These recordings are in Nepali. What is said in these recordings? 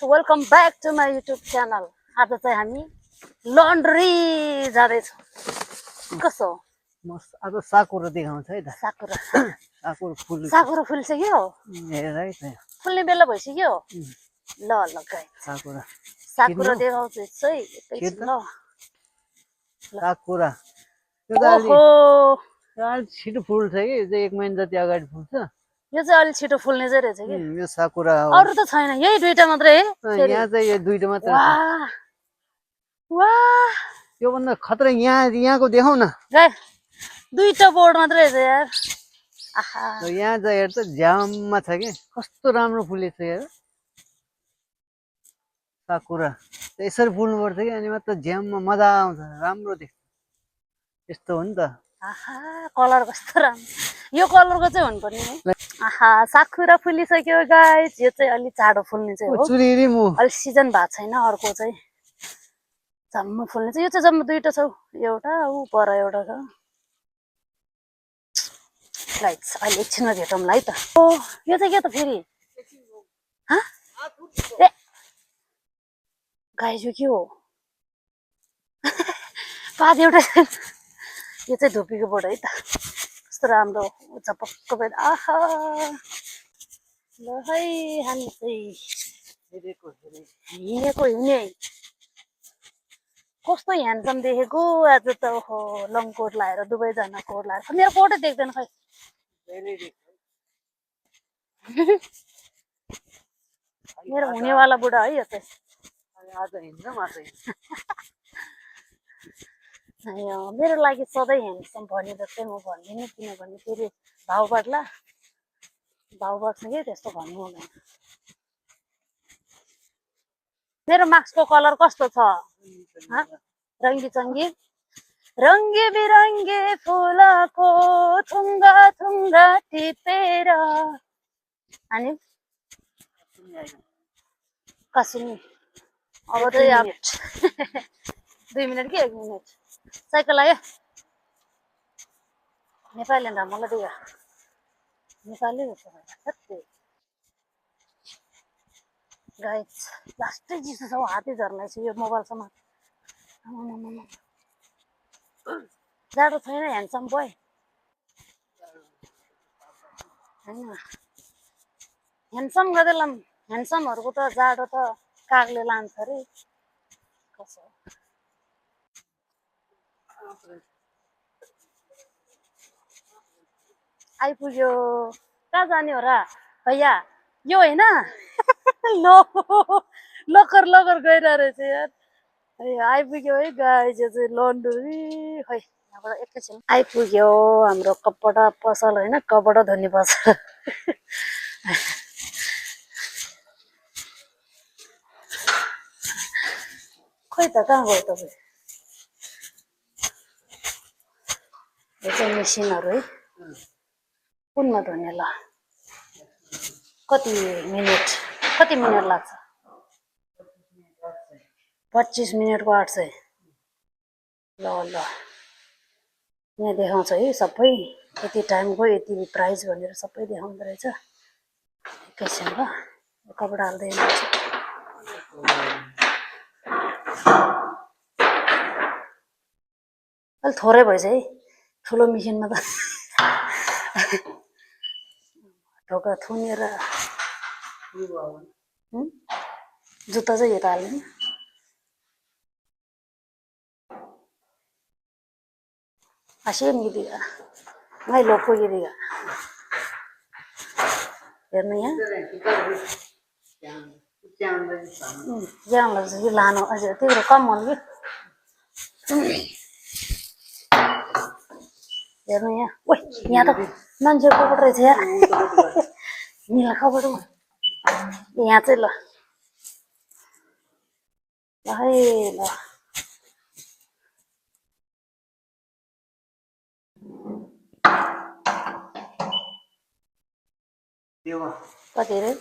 Welcome back to my YouTube channel. आज चाहिँ हामी लन्ड्री जाँदैछौँ। कसो म आज साकुरा देखाउँछ है त। साकुरा साकुरा फुलिसक्यो। हेर है त फुल्ने बेला भइसक्यो। ल ल गाई साकुरा देखाउँछु है एकैछिन। ल साकुरा ओहो अलि छिटो फुल्छ कि 1 महिना जति अगाडि फुल्छ। यो चाहिँ अलि छिटो फुल्ने चाहिँ रहेछ कि यो साकुरा हो। अरू त छैन, यही दुईटा मात्रै है। यहाँ चाहिँ यो दुईटा मात्र छ। वाह वाह यो भन्दा खतरा यहाँको देखाउ न। दुईटा बोर्ड मात्रै रहेछ यार। आहा यहाँ चाहिँ हेर त झ्याममा छ कि कस्तो राम्रो फुलेछ यार। साकुरा यसरी फुल्नु पर्छ कि अनि मात्र झ्याममा मजा आउँछ, राम्रो देख्छ। यस्तो हो नि त। आहा कलर कस्तो राम्रो, यो कलरको चाहिँ हुनुपर्ने है। आहा साकुरा फुलिसक्यो गाइस। यो चाहिँ अलि चाँडो फुल्ने चाहिँ हो, अलि सिजन भएको छैन। अर्को चाहिँ जम्मा फुल्ने चाहिँ यो चाहिँ जम्मा दुईटा छ, एउटा ऊ पर एउटा छ। गाइस अहिले एकछिनमा भेटौँला है त। ओ यो चाहिँ के त फेरि ए गाइस यो के हो? पात एउटा यो चाहिँ धुपीको बोर्ड है त। कस्तो राम्रो झपक्क बेड। आहा ल है हामी चाहिँ हिँडेको हिँडे। कस्तो ह्यान्डसम देखेको आज त। ओहो लङ कोट लाएर दुवैजना कोट लाएर मेरो कोटै देख्दैन खै। मेरो हुनेवाला बुढा है यो चाहिँ। मेरो लागि सधैँ ह्यान्डसम भने जस्तै म भन्दिनँ, किनभने फेरि भाउ बढ्छ कि त्यस्तो भन्नु हुँदैन। मेरो मास्कको कलर कस्तो छ? रङ्गी चङ्गी रङ्गी बिरङ्गी फुलको थुङ्गा थुङ्गा टिपेर अनि कसुनी। अब चाहिँ 2 मिनट कि 1 मिनट साइकल आयो। नेपाली मलाई दियो नेपाली गाइस लास्टै चिसो छ, हातै झर्ने छ यो मोबाइलसम्म। जाडो छैन ह्यान्डसम बोय होइन। ह्यान्डसम गर्दैला ह्यान्डसमहरूको त जाडो त कागले लान्छ अरे। कसो आइपुग्यो। कहाँ जाने हो र भैया? यो होइन लकर लकर गइरहेको रहेछ यार। आइपुग्यो है गाइस। यो चाहिँ लन्ड्री खै यहाँबाट एकैछिन आइपुग्यो हाम्रो कपडा पसल होइन, कपडा धुने पसल। खै त कहाँ गयो तपाईँ? यो चाहिँ मेसिनहरू है, कुनमा धुने। ल कति मिनट लाग्छ? 25 मिनटको 800। ल ल यहाँ देखाउँछ है सबै, यति टाइमको यति प्राइस भनेर सबै देखाउँदो रहेछ। एकैछिन ल कपडा हाल्दै हुनुहुन्छ। अलिक थोरै भएछ है, ठुलो मेसिनमा त ढोका थुनेर। जुत्ता चाहिँ यता हाल्ने। Así es mi vida. No hay loco yo diga. हेर्नु यहाँ ज्यान लाग्छ कि लानु अझ त्यही कम हो कि। हेर्नु यहाँ, ओ यहाँ त मान्छेको कपडा रहेछ यार। निला कपडा यहाँ चाहिँ। ल है ल कति अरे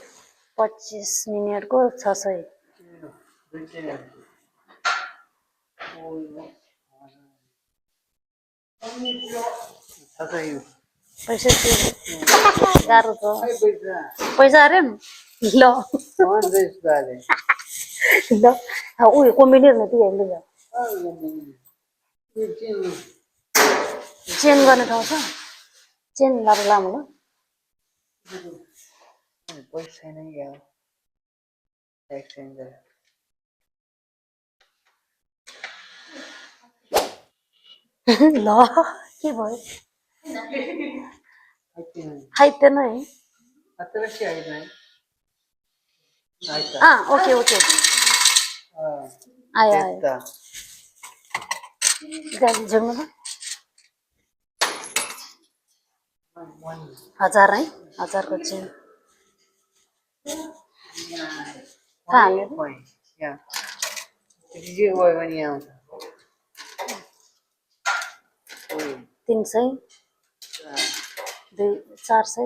25 मिनटको 600। पैसा गाह्रो छ पैसा अरे ल ल उयो कमेडी हेर्ने त्यो हेर्ने चेन गर्ने ठाउँ छ चेन लाएर लामो ल पैसा नै यार एक्सचेन्जर ल के भयो आइतेन है अतरसी आइदैन ओके ओके आयो आयो झुम्नु 1000 है 1000 को चेन कहाँ हाल्ने जे भयो भने आउँछ 300 400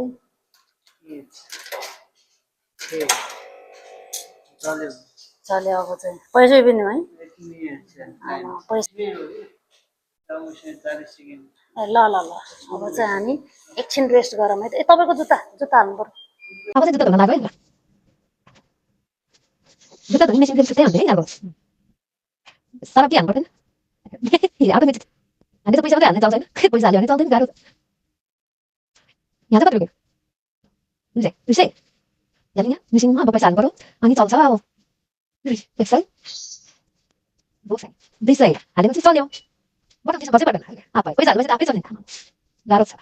चल्यो अब चाहिँ पैसै पनि है पैसा ल ल ल अब चाहिँ हामी एकछिन रेस्ट गरौँ है तपाईँको जुत्ता हाल्नु पर्यो अब चाहिँ जुत्ता धुन लाग्यो है जुत्ता धुने मेसिन फेरि छुट्टै हुन्छ है अब सरप के हाल्नु पर्दैन अटोमेटिक हामीले त पैसा मात्रै हाल्ने चल्छ होइन पैसा हाल्यो भने चल्दैन गाह्रो यहाँ चाहिँ कति रुपियाँ 200 यहाँ मेसिनमा अब पैसा हाल्नु पर्यो अनि चल्छ अब 100 200 200 हालेपछि चल्यो बटन त्यसमा बसै पर्दैन पैसा हालेपछि त आफै चल्ने गाह्रो छ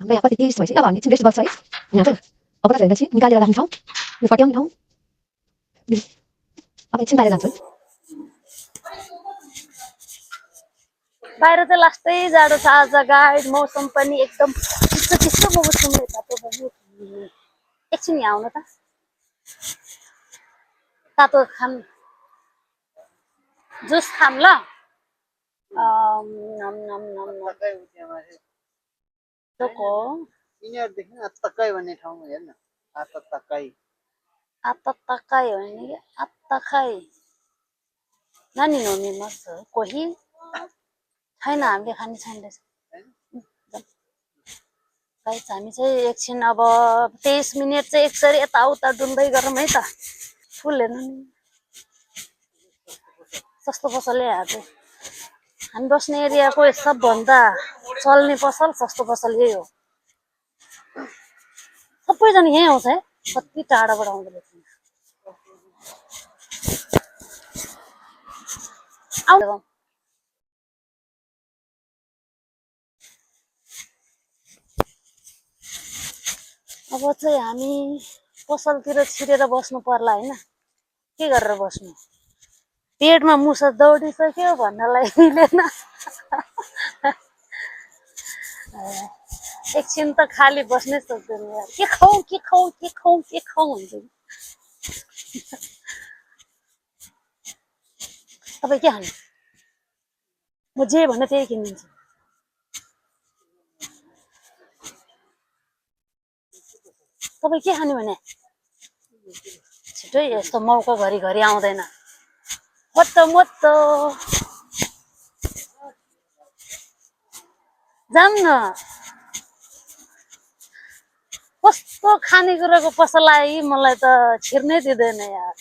हाम्रो यहाँ कति 30 भएपछि अब हामी एकछिन रेस्ट गर्छ है यहाँ चाहिँ अब त हेरेपछि निकालेर राख्ने ठाउँ यो फट्याउने ठाउँ अब एकछिन बाहिर जान्छु है बाहिर चाहिँ लास्टै जाडो छ आज गाइड मौसम पनि एकदम चिसो मौसमले तातो पनि एकछिन यहाँ आउनु त तातो खाम जुस खाम ल यिनीहरूदेखि अत्तकै भन्ने ठाउँमा हेर्न अत्तकै हो नि अत्तकै नानी नहुने मस्त कोही छैन हामीले खाने छैन हामी चाहिँ एकछिन अब 23 मिनट चाहिँ एकसरी यताउता डुल्दै गरौँ है त फुल हेर्नु नि सस्तो पसलले हाल्छ हामी बस्ने एरियाको सबभन्दा चल्ने पसल सस्तो पसल यही हो सबैजना यहीँ आउँछ है कति टाढाबाट आउँदो रहेछ अब चाहिँ हामी पसलतिर छिरेर बस्नु पर्ला हैन के गरेर बस्नु पेटमा मुसा दौडिसक्यो भन्नलाई मिलेन एकछिन त खाली बस्नै सक्दैन यार के खाऊ हुन्छ तपाईँ के खानु म जे भन्ने त्यही किनिदिन्छु तपाईँ के खाने भने छिटै यस्तो मौका घरि आउँदैन मोत्तो जाम न कस्तो खानेकुराको पसल आयो मलाई त छिर्नै दिँदैन यार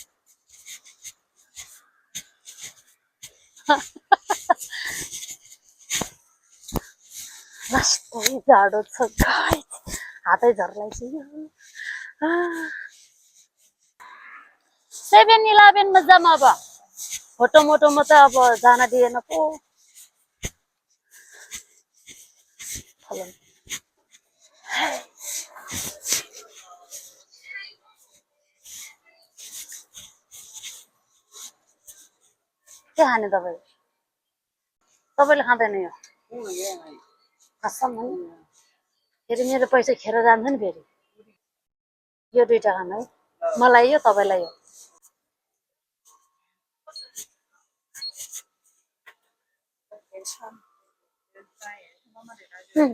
लास्टै जाडो छ हातै झर्लाइछ 7-Eleven जाम अब फोटो मोटोमा त अब जान दिएन पो के खाने तपाईँले खाँदैन यो कसम फेरि मेरो पैसा खेर जान्छ नि फेरि यो दुईटा खानु है मलाई यो तपाईँलाई यो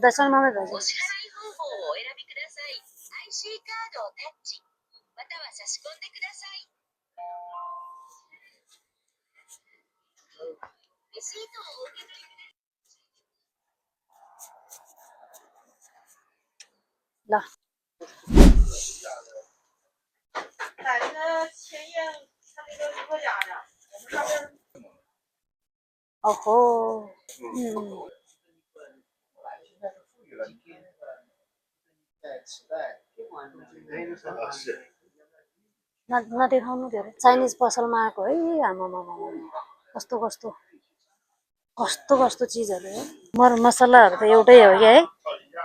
दर्शन मामै भन्छ ल ओहो नदेखाउनु धेरै चाइनिज पसलमा आएको है आमामा कस्तो कस्तो कस्तो कस्तो चिजहरू हो मरमसलाहरू त एउटै हो क्या है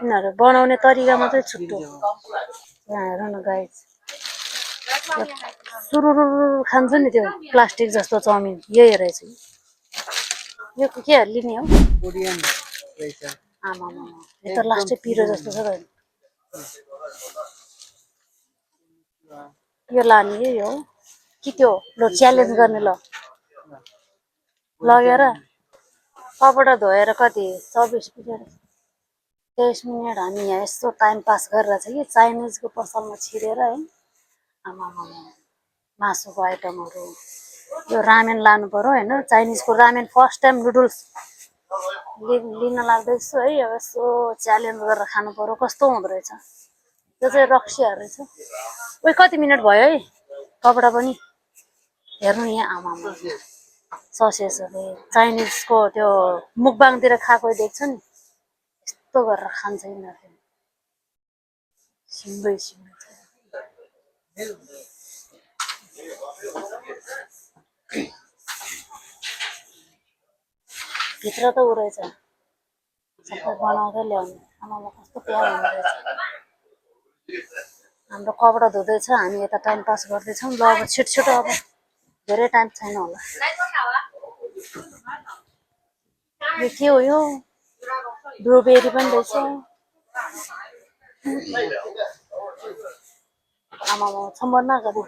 यिनीहरू बनाउने तरिका मात्रै छुट्टो यहाँ हेर न गाइस सुरुरु खान्छ नि त्यो प्लास्टिक जस्तो चाउमिन यही रहेछ यो के लिने हो कोरियन रहेछ आमामा यो त लास्टै पिरो जस्तो छ त यो लाने यही हो कि त्यो ल च्यालेन्ज गर्ने ल लगेर कपडा धोएर कति 24 मिनट 23 मिनट हामी यहाँ यस्तो टाइम पास गरिरहेछ कि चाइनिजको पसलमा छिरेर है आमामा मासुको आइटमहरू यो रामेन लानु पर्यो होइन चाइनिजको रामेन फर्स्ट टाइम नुडल्स लिन लाग्दैछु है अब यसो च्यालेन्ज गरेर खानु पर्यो कस्तो हुँदो रहेछ त्यो चाहिँ रक्सीहरू रहेछ उही कति मिनट भयो है कपडा पनि हेर्नु यहाँ आमामा ससेसहरू चाइनिजको त्यो मुकबाङतिर खाएको देख्छ नि यस्तो गरेर खान्छ यिनीहरूले सिम्बै भित्र त उ रहेछ सबै बनाउँदै ल्याउने आमामा कस्तो प्यारो हुँदो रहेछ हाम्रो कपडा धुँदैछ हामी यता टाइम पास गर्दैछौँ ल अब छिटो अब धेरै टाइम छैन होला यो के हो यो ब्लुबेरी पनि रहेछ आमामा छम्बर नगरी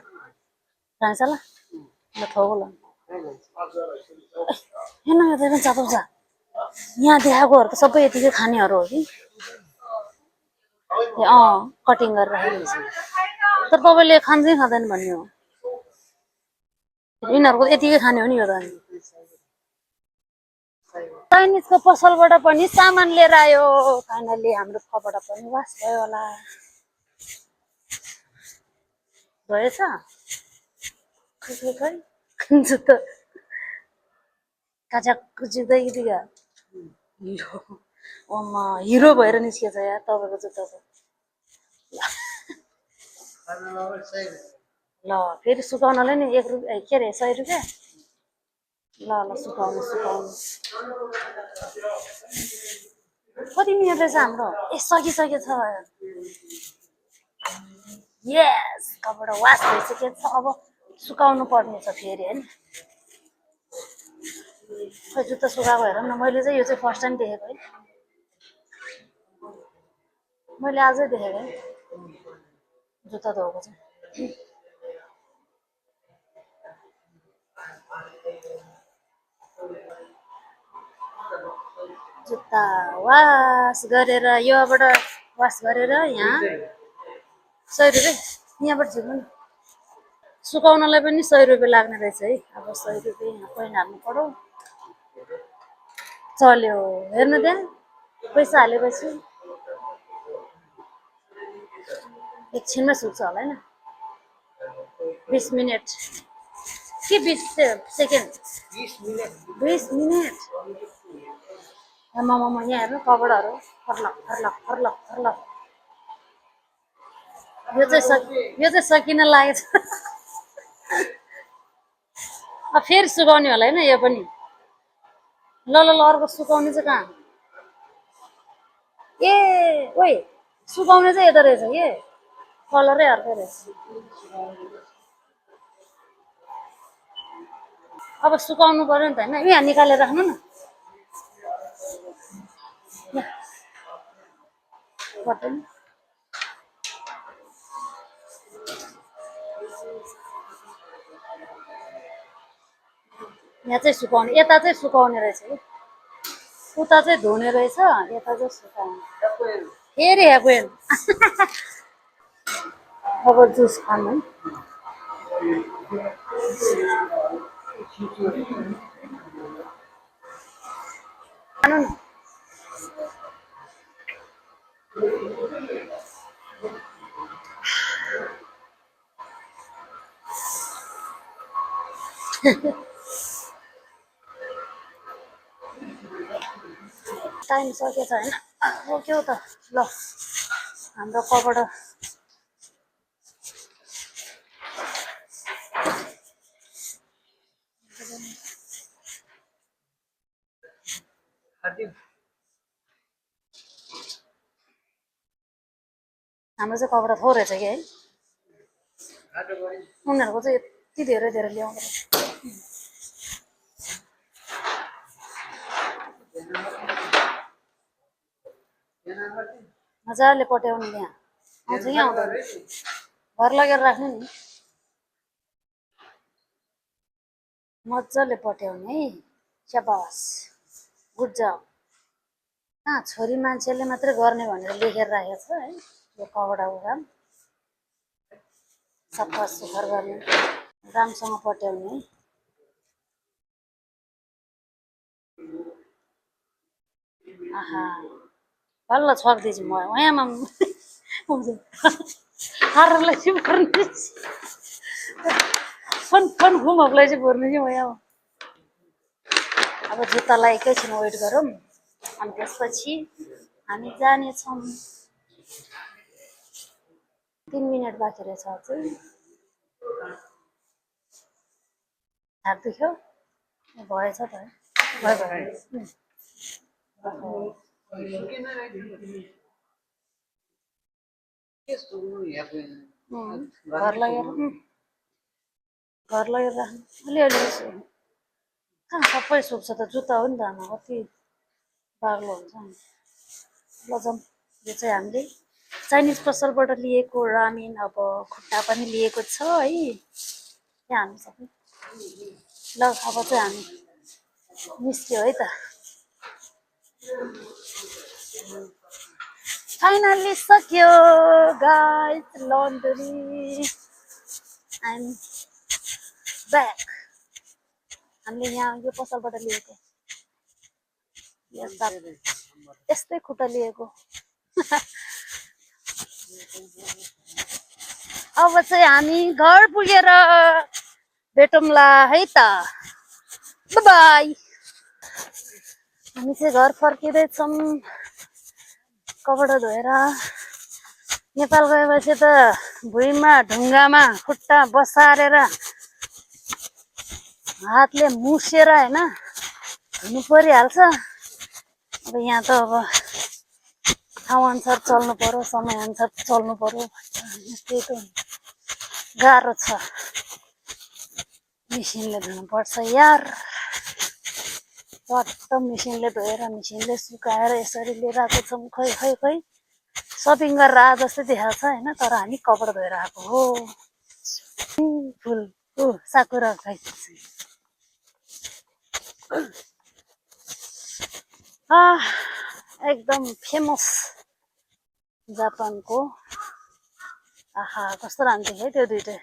जान्छ ल ल थोगो ल हेर्न यो पनि चापाउँछ यहाँ देखाएकोहरू त सबै यतिकै खानेहरू हो कि कटिङ गरेर राखेको तर तपाईँले खान्छै खाँदैन भन्ने हो यिनीहरूको यतिकै खाने हो नि यो त चाइनिजको पसलबाट पनि सामान लिएर आयो फाइनल्ली हाम्रो कपडा पनि वास भयो होला भएछ खै जुत्ता काचाक जुत्दै दिगा ओमा हिरो भएर निस्केछ यार तपाईँको जुत्ता त ल फेरि सुकाउनलाई नि 1 रुपियाँ के अरे 100 रुपियाँ ल सुकाउनु कति मिनट रहेछ हाम्रो ए सकिसकेछ यस कपडा वास भइसकेको छ अब सुकाउनु पर्ने छ फेरि होइन खै जुत्ता सुकाएको हेर न मैले चाहिँ यो चाहिँ फर्स्ट टाइम देखेको है मैले आजै देखेको है जुत्ता धोएको चाहिँ जुत्ता वास गरेर योबाट वास गरेर यहाँ 100 रुपियाँ यहाँबाट झिक्नु नि सुकाउनलाई पनि 100 रुपियाँ लाग्ने रहेछ है अब 100 रुपियाँ यहाँ कोइन हाल्नु पर्यो चल्यो हेर्नु त्यहाँ पैसा हालेपछि एकछिनमा सुक्छ होला होइन 20 मिनट के 20 सेकेन्ड 20 मिनट आमामा यहाँ हेर्नु कपडाहरू फर्लक यो चाहिँ सकिन लागेछ अब फेरि सुकाउने होला होइन यो पनि ल अर्को सुकाउने चाहिँ कहाँ ए ओइ सुकाउने चाहिँ यता रहेछ के कलरै अर्कै रहेछ अब सुकाउनु पर्यो नि त होइन यहाँ निकालेर राख्नु न बटन यहाँ चाहिँ सुकाउने यता चाहिँ सुकाउने रहेछ कि उता चाहिँ धुने रहेछ यता चाहिँ सुकाउने फेरि हेपेन अब जुस खानु खानु न टाइम सकेछ होइन रोक्यो त ल हाम्रो कपड हाम्रो चाहिँ कपडा थोरै छ कि है उनीहरूको चाहिँ यति धेरै धेरै ल्याउँदो रहेछ मजाले पट्याउने त्यहाँ आउँछ कि आउँदैन घर लगेर राख्नु नि मजाले पट्याउने है स्याबास गुड जब छोरी मान्छेले मात्रै गर्ने भनेर लेखेर राखेको छ है यो कपडाको काम सफा सुग्घर गर्ने राम्रोसँग पट्याउने है आहा बल्ल छक्दैछु म वहाँमा हारलाई चाहिँ पर्ने फन फन घुमहरूलाई चाहिँ पर्ने चाहिँ वहाँ अब जुत्तालाई एकैछिन वेट गरौँ अनि त्यसपछि हामी जानेछौँ 3 मिनट बाँकी रहेछ अझै हात दुख्यो भएछ त भयो घर लगेर राख्नु अलिअलि कहाँ सबै सुक्छ त जुत्ता हो नि त आमा कति बाग्लो हुन्छ नि ल जाउँ यो चाहिँ हामीले चाइनिज पसलबाट लिएको रामेन अब खुट्टा पनि लिएको छ है यहाँ हामी सबै ल अब चाहिँ हामी निस्क्यो है त फाइनल्ली सक्यो गाइस लन्ड्री एन्ड ब्याक हामीले यहाँ यो पसलबाट लिएको यस्तै खुट्टा लिएको अब चाहिँ हामी घर पुगेर भेटौँला है त बाई हामी चाहिँ घर फर्किँदैछौँ कपडा धोएर नेपाल गएपछि त भुइँमा ढुङ्गामा खुट्टा बसारेर हातले मुसेर होइन धुनु परिहाल्छ अब यहाँ त अब ठाउँ अनुसार चल्नु पर्यो समय अनुसार चल्नु पर्यो त्यही त गाह्रो छ मिसिनले धुनुपर्छ यार चट्ट मिसिनले धोएर मिसिनले सुकाएर यसरी लिएर आएको छौँ खै खै खै सपिङ गरेर आए जस्तै देखाएको छ होइन तर हामी कपडा धोएर आएको हो फुल साकुरा खै एकदम फेमस जापानको आहा कस्तो राम्रो है त्यो दुइटै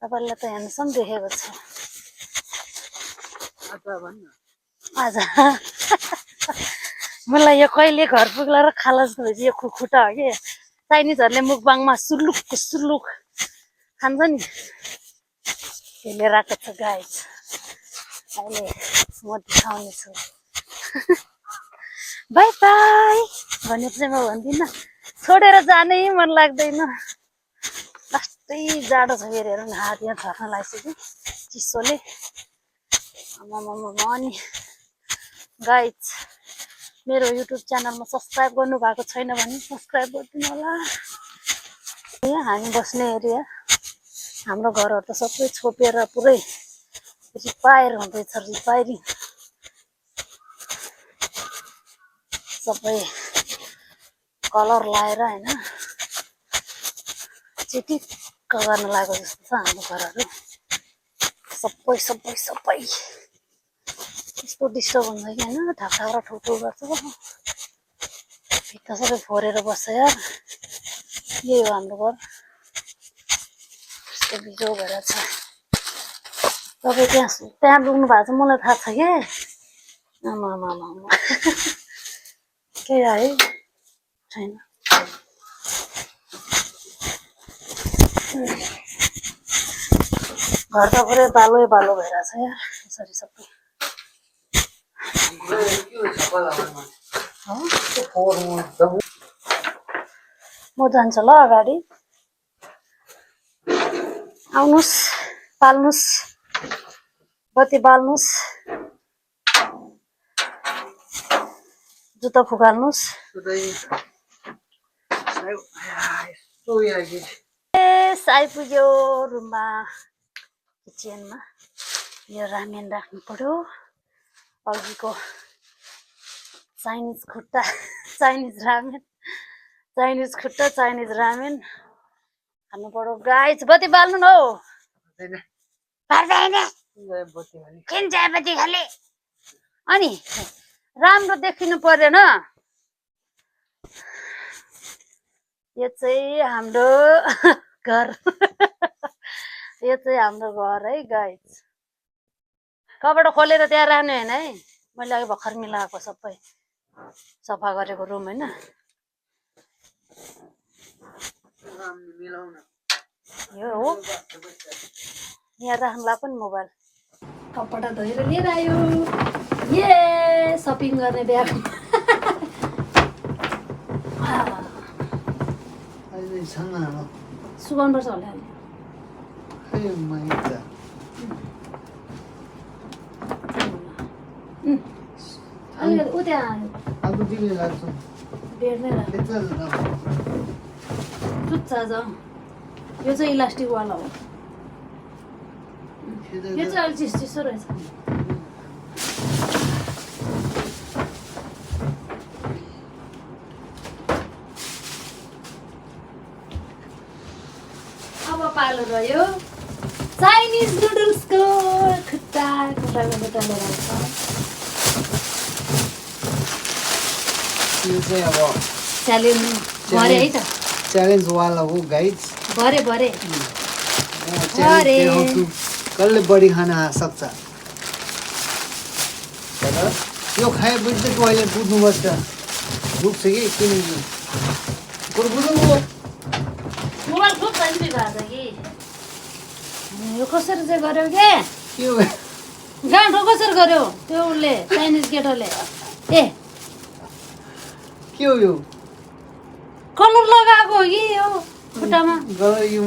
तपाईँलाई त ह्यान्डसम देखेको छ आज मलाई यो कहिले घर पुग्ला र खालस भएपछि यो खुट्टा हो कि चाइनिजहरूले मुखबाङमा सुलुक खान्छ नि त्यसले राखेको छ गाइस अहिले म देखाउने छु बाई बाई भनेपछि म भन्दिनँ छोडेर जानै मन लाग्दैन लास्टै जाडो छ हेरेर हात यहाँ छर्न लागिसक्यो चिसोले अनि गाइस मेरो युट्युब च्यानलमा सब्सक्राइब गर्नु भएको छैन भने सब्सक्राइब गरिदिनु होला यहाँ हामी बस्ने एरिया हाम्रो घरहरू त सबै छोपेर पुरै रिपायर हुँदैछ रिपायरिङ सबै कलर लाएर होइन चिटिक्क गर्न लागेको जस्तो छ हाम्रो घरहरू सबै यस्तो डिस्टर्ब हुन्छ कि होइन ढाक्रा ठुल्ठुल गर्छ भित्ता सबै फोरेर बस्छ यार यही हो हाम्रो घर यस्तो बिजो भएर छ तपाईँ त्यहाँ पुग्नु भएको छ मलाई थाहा छ कि आमा के है छैन घर त पुरै बालो भइरहेछ यार यसरी सबै म जान्छु ल अगाडि आउनुस् पाल्नुस् बत्ती बाल्नुस् जुत्ता फुकाल्नुस् आइपुग्यो रुममा किचनमा यो रामेन राख्नु पर्यो अघिको चाइनिज खुट्टा चाइनिज खुट्टा चाइनिज रामेन खानु पर्यो गाइस बत्ती बाल्नु न हौ किन चाय बत्ती खाले अनि राम्रो देखिनु पर्दैन यो चाहिँ हाम्रो घर यो चाहिँ हाम्रो घर है गाइस कबाट खोलेर त्यहाँ राख्ने होइन है मैले अघि भर्खर मिलाएको सबै सफा गरेको रुम होइन यो हो यहाँ राख्नुलाई पनि मोबाइल कपडा धोएर लिएर आयो ये सपिङ गर्ने ब्याग सुकाउनु पर्छ होला उ त्यहाँ बेड नै चुच्चा जाउँ यो चाहिँ इलास्टिकवाला हो यो चाहिँ अलिक चिसो रहेछ अब पालो रह्यो चाइनिज नुडल्सको खुट्टाको खुट्टा लिएर आउँछ यो चाहिँ अब च्यालेन्ज भरे है त च्यालेन्ज वाला हो गाइज भरे कसले बढी खान सक्छ यो खाएपछि चाहिँ अहिले बुझ्नुपर्छ दुख्छ कि किनकि बुझ्नु मोबाइल खुब सेन्सिटिभ भएको छ कि यो कसरी चाहिँ गर्यो के गाँठो कसरी गर्यो त्यो उसले चाइनिज केटाले ए के हो यो कलर लगाएको हो कि यो खुट्टामा यो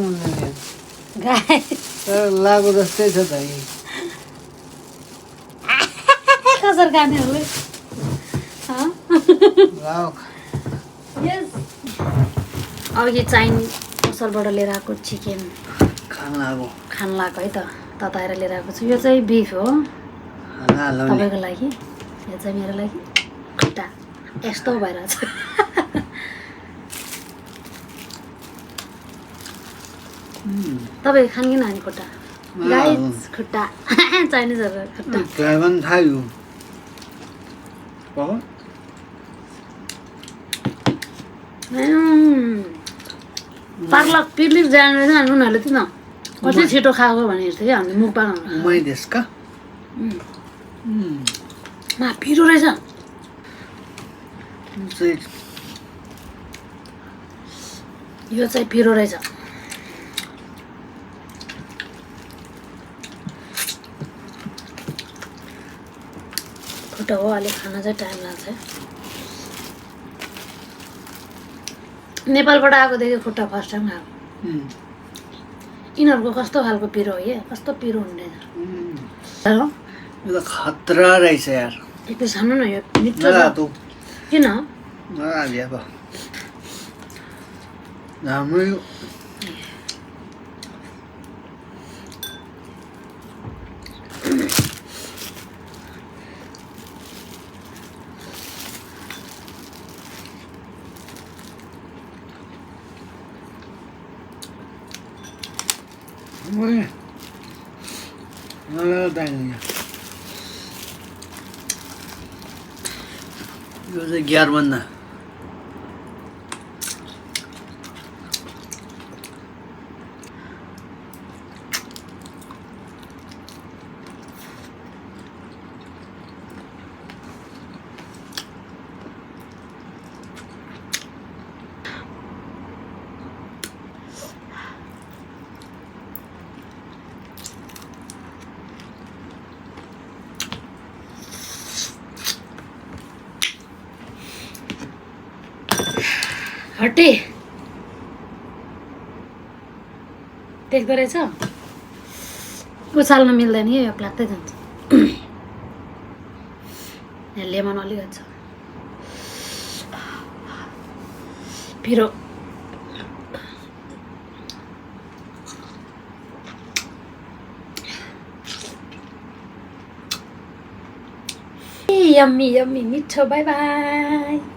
गाई लागो जस्तै छ त कसरी खाने हो अघि चाइनिज पसलबाट लिएर आएको चिकन खान लाग्यो है त तताएर लिएर आएको छु यो चाहिँ बिफ हो तपाईँको लागि यो चाहिँ मेरो लागि खुट्टा यस्तो भइरहेछ तपाईँ खान कि नानी खुट्टा गाई खुट्टा चाइनिजहरू खुट्टा पार्लक पिर्लिक जाने रहेछ उनीहरूले त न कति छिटो खाएको भने हेर्थ्यो कि हामीले मुखबाङ पिरो रहेछ यो चाहिँ पिरो रहेछ खुट्टा हो अलिक खान चाहिँ टाइम लाग्छ नेपालबाट आएकोदेखि खुट्टा फर्स्ट टाइम खाएको यिनीहरूको कस्तो खालको पिरो हो ये कस्तो पिरो हुँदैन खतरा रहेछ यार एक पिस खानु न यो मिठो छ किन यो चाहिँ 11 भन्दा हटे देख्दो रहेछ उचाल्न मिल्दैन यो प्लात्तै जान्छ यहाँ लेमन अलिकति छ पिरो यम्मी यम्मी मिठो बाई बाई